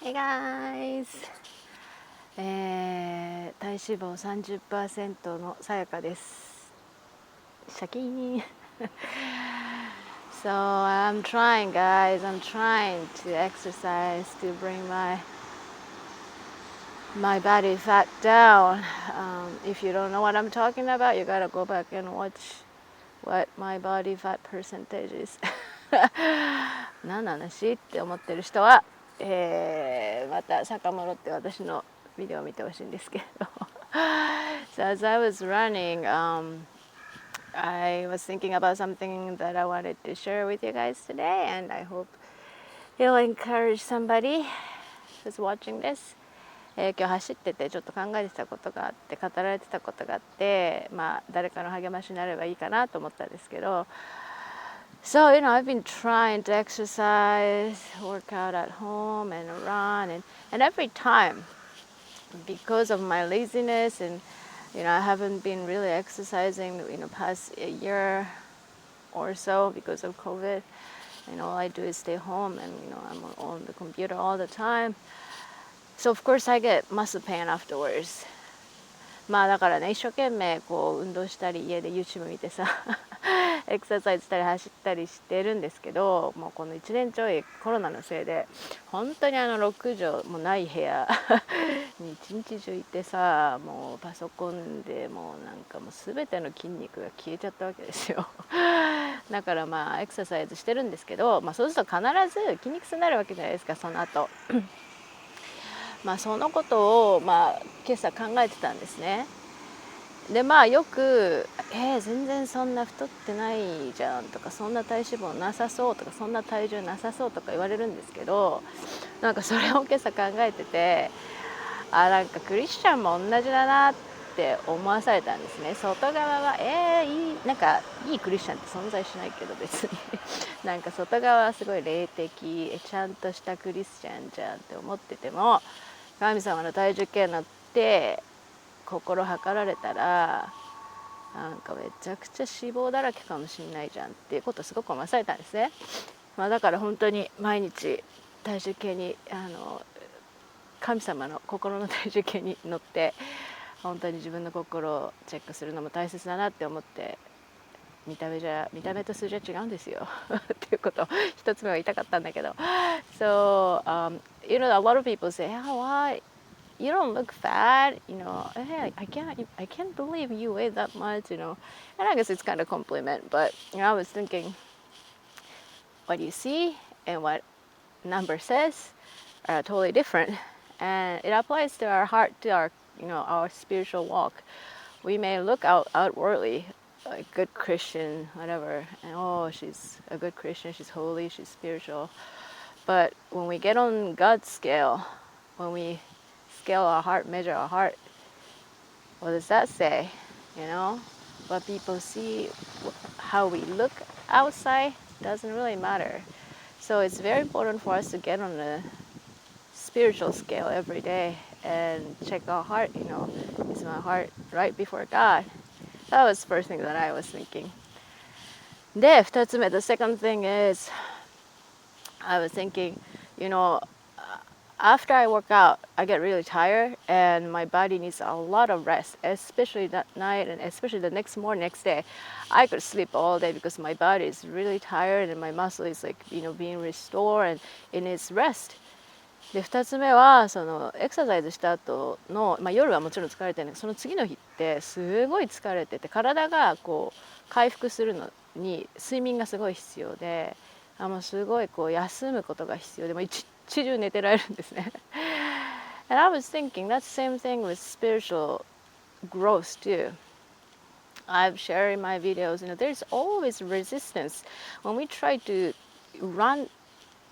Hey guys! 体脂肪 30% のさやかです。シャキーンSo I'm trying guys, I'm trying to exercise to bring my body fat down. If you don't know what I'm talking about, you gotta go back and watch what my body fat percentage is. 何の話って思ってる人は、また遡って私のビデオを見てほしいんですけれどSo as I was running, I was thinking about something that I wanted to share with you guys today, and I hope it'll encourage somebody who's watching this. 今日走っててちょっと考えてたことがあって語られてたことがあって、誰かの励ましになればいいかなと思ったんですけど、So I've been trying to exercise, work out at home and run, and every time, because of my laziness and I haven't been really exercising past a year or so because of COVID, and all I do is stay home and I'm on the computer all the time. So of course I get muscle pain afterwards. だからね、一生懸命こう運動したり家で YouTube 見てさエクササイズしたり走ったりしてるんですけど、もうこの1年ちょいコロナのせいで本当に6畳もない部屋に一日中いてさ、もうパソコンでもうなんかもう全ての筋肉が消えちゃったわけですよだからエクササイズしてるんですけど、そうすると必ず筋肉痛になるわけじゃないですか、その後そのことを今朝考えてたんですね。でよく全然そんな太ってないじゃんとか、そんな体脂肪なさそうとか、そんな体重なさそうとか言われるんですけど、なんかそれを今朝考えてて、なんかクリスチャンも同じだなって思わされたんですね。外側はいい、なんかいいクリスチャンって存在しないけど別になんか外側はすごい霊的ちゃんとしたクリスチャンじゃんって思ってても、神様の体重計に乗って心測られたらなんかめちゃくちゃ脂肪だらけかもしれないじゃんっていうことをすごく思わされたんですね。だから本当に毎日体重計に神様の心の体重計に乗って本当に自分の心をチェックするのも大切だなって思って、見た目と数字は違うんですよっていうことを一つ目は言いたかったんだけどSo, a lot of people say, why you don't look fat, hey, I can't believe you weigh that much, and I guess it's kind of a compliment, but I was thinking what you see and what number says are totally different, and it applies to our heart, to our our spiritual walk. We may look outwardly like good Christian, whatever, and she's a good Christian, she's holy, she's spiritual, but when we get on God's scale, when we scale our heart, measure our heart, what does that say? What people see, how we look outside doesn't really matter. So it's very important for us to get on the spiritual scale every day and check our heart, is my heart right before God? That was the first thing that I was thinking. で、二つ目, the second thing is, I was thinking, after I work out, I get really tired and my body needs a lot of rest, especially that night and especially the next day. I could sleep all day because my body is really tired and my muscle is being restored and it needs rest. で2つ目はそのエクササイズした後の、夜はもちろん疲れてるんだけど、その次の日ってすごい疲れてて体がこう回復するのに睡眠がすごい必要で、もうすごいこう休むことが必要で、もう一日中寝てられるんですね。And I was thinking that's the same thing with spiritual growth too. I've shared in my videos, there's always resistance when we try to run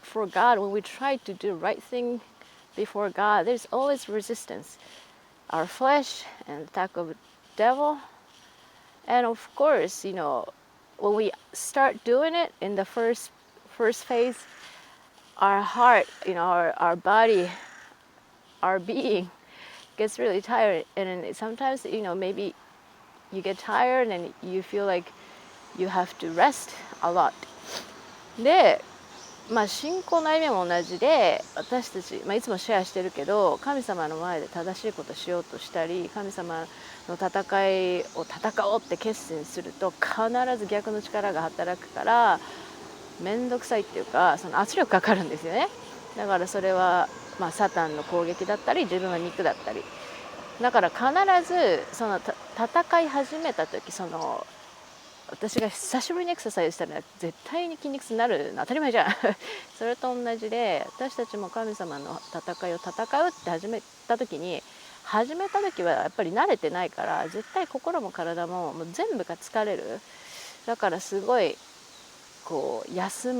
for God, when we try to do the right thing before God. There's always resistance. Our flesh and attack of the devil. And of course, when we start doing it in the first phase, our heart, our body, our being gets really tired. And sometimes, maybe you get tired and you feel like you have to rest a lot. で信仰の歩みも同じで、私たち、いつもシェアしてるけど、神様の前で正しいことしようとしたり、神様の戦いを戦おうって決心すると、必ず逆の力が働くから、面倒くさいっていうか、その圧力かかるんですよね。だからそれは、サタンの攻撃だったり、自分は肉だったり。だから必ずその戦い始めた時、私が久しぶりにエクササイズしたら絶対に筋肉痛になるの当たり前じゃんそれと同じで、私たちも神様の戦いを戦うって始めた時はやっぱり慣れてないから、絶対心も体ももう全部が疲れる。だからすごいこう休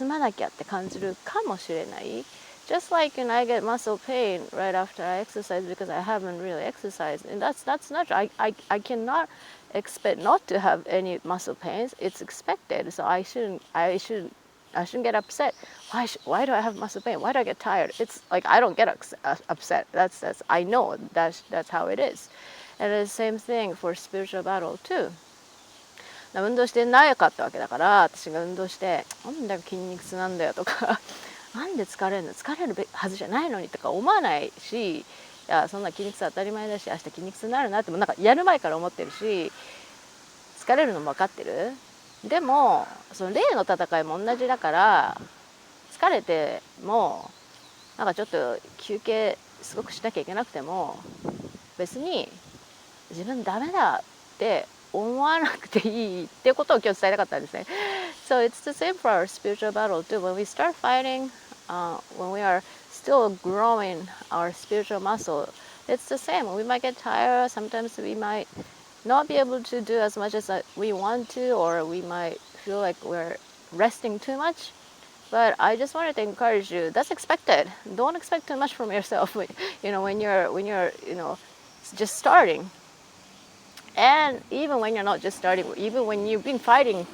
まなきゃって感じるかもしれない。Just like I get muscle pain right after I exercise because I haven't really exercised, and that's natural. I cannot expect not to have any muscle pains. It's expected, so I shouldn't get upset. Why do I have muscle pain? Why do I get tired? It's like I don't get upset. That's I know that's how it is, and it's the same thing for spiritual battle too. 運動してなかったわけだから、私が運動してなんだか筋肉痛なんだよとかなんで疲れるはずじゃないのにとか思わないし、いやそんな筋肉痛当たり前だし、明日筋肉痛になるなってもやる前から思ってるし、疲れるのも分かってる。でもその霊の戦いも同じだから、疲れてもちょっと休憩すごくしなきゃいけなくても別に自分ダメだって思わなくていいってことを今日伝えたかったんですね。So it's the same for our spiritual battle too. When we start fighting, when we are still growing our spiritual muscle, it's the same. We might get tired. Sometimes we might not be able to do as much as we want to, or we might feel like we're resting too much. But I just wanted to encourage you. That's expected. Don't expect too much from yourself. When you're just starting. And even when you're not just starting, even when you've been fighting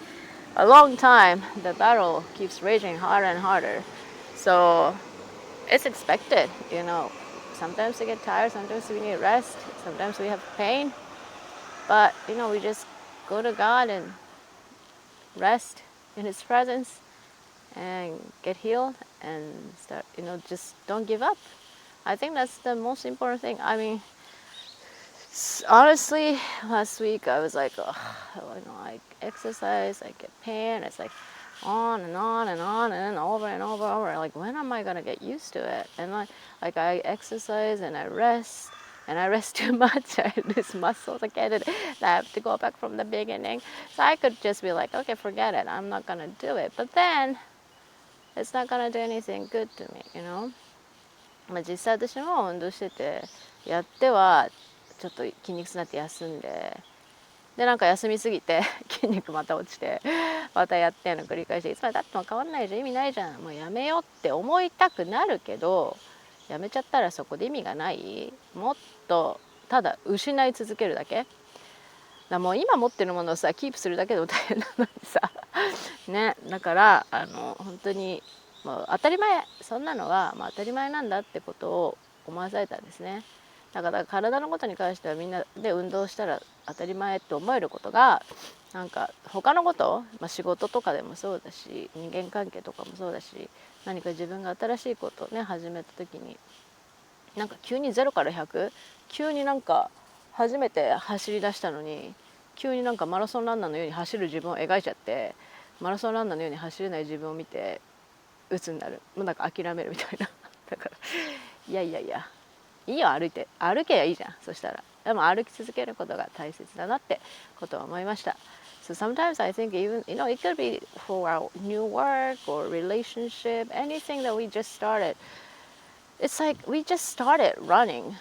a long time, the battle keeps raging harder and harder. So it's expected. Sometimes we get tired, sometimes we need rest, sometimes we have pain. But we just go to God and rest in His presence and get healed and start. Just don't give up. I think that's the most important thing. I mean, honestly, last week I was like, I exercise, I get pain. It's like on and on and on and over and over and over. Like, when am I gonna get used to it? And I exercise and I rest. And I rest too much, I lose muscles again, and I have to go back from the beginning. So I could just be like, okay, forget it, I'm not gonna do it. But then, it's not gonna do anything good to me, 実際私も運動してて、やってはちょっと筋肉痛になって休んで、休みすぎて筋肉また落ちて、またやっての繰り返して、いつまでたっても変わんないじゃん、意味ないじゃん、もうやめようって思いたくなるけど、やめちゃったらそこで意味がない。もっとただ失い続けるだけもう今持ってるものをさキープするだけでも大変なのにさね。だから本当にもう当たり前、そんなのは当たり前なんだってことを思わされたんですね。だから体のことに関してはみんなで運動したら当たり前って思えることが、他のこと、仕事とかでもそうだし、人間関係とかもそうだし、何か自分が新しいことをね始めた時に急に0から100、急に初めて走り出したのに急にマラソンランナーのように走る自分を描いちゃって、マラソンランナーのように走れない自分を見て鬱になる。もう諦めるみたいなだからいやいいよ、歩けばいいじゃん。そしたらでも歩き続けることが大切だなってことは思いました。So sometimes I think even it could be for our new work or relationship, anything that we just started. It's like we just started running.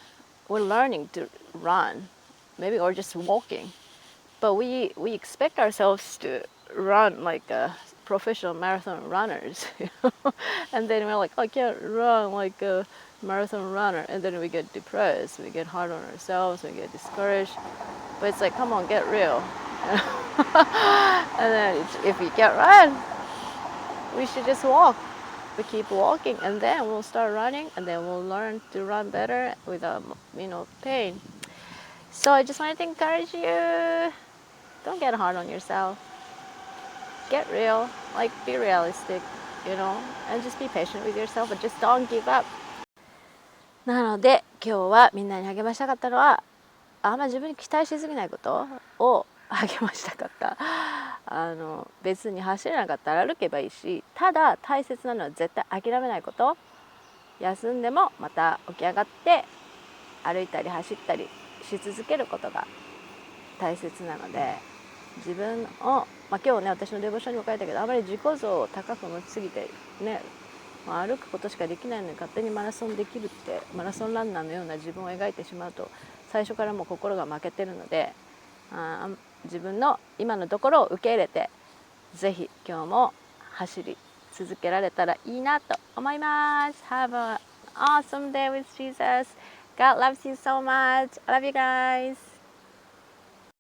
We're learning to run, maybe, or just walking. But we expect ourselves to run like professional marathon runners, and then we're like, I can't run like a marathon runner, and then we get depressed, we get hard on ourselves, we get discouraged. But it's like, come on, get real. And then if we can't run, we should just walk. We keep walking, and then we'll start running, and then we'll learn to run better without pain. So I just wanted to encourage you, don't get hard on yourself. Get real, be realistic. you know, and just be patient with yourself, but just don't give up. なので今日はみんなに励ましたかったのは、あんま自分に期待しすぎないことを励ましたかった。別に走れなかったら歩けばいいし、ただ大切なのは絶対諦めないこと。休んでもまた起き上がって歩いたり走ったりし続けることが大切なので、自分を、今日ね私のデボーションにも書いたけど、あまり自己像を高く持ちすぎてね、歩くことしかできないのに勝手にマラソンできるって、マラソンランナーのような自分を描いてしまうと最初からもう心が負けてるので、自分の今のところを受け入れて、ぜひ今日も走り続けられたらいいなと思います。Have an awesome day with Jesus. God loves you so much. I love you guys.